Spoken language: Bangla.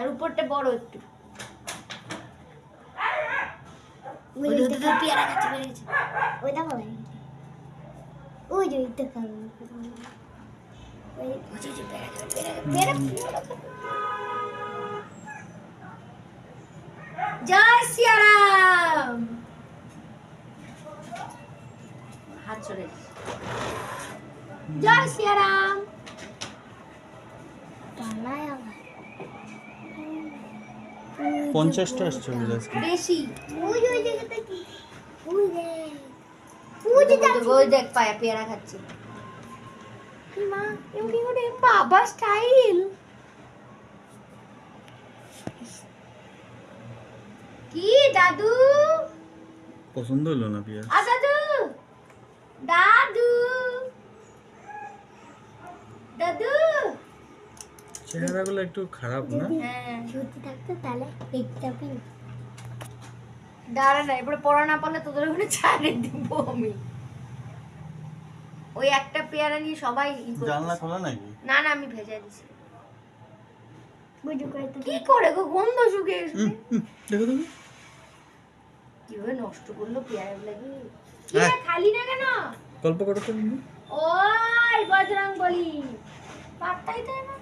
আর উপরটা বড় একটু। ওইটা তো পেয়ারা খাচ্ছে বেরিয়েছে। ওইটা ভালো লাগে। ওই যে ওইটা খাবো। ওই যে পেয়ারা জয় সিয়ারাম। হাত চলে জয় সিয়ারাম। টানায় আবার 50টা আসছে বেশি। ওই জায়গাটা কি? ওই দেখ পায়া পেয়ারা খাচ্ছে। মা এমনি করে বাবা স্টাইল। কি দাদু পছন্দ হলো না পেঁয়াজ? দাদু দাদু দাদু চেহারাগুলো একটু খারাপ না? হ্যাঁ ছুটি থাকতো তাহলে দেখতে দাঁড়া না, এবারে পড়া না পারলে তোদের ওখানে ছাড়ে দিব আমি। ওই একটা পেয়ারা নিয়ে সবাই জানলা খোলা নাকি? না না আমি ভেজে দিছি। কি করে গো গন্ধ শুকে এসে দেখো তুমি কিভাবে নষ্ট করলো পেয়ারা লাগি। কি খালি না কেন? গল্প করো তো। ওই বজরং বলি পাত্তাই দেয় না।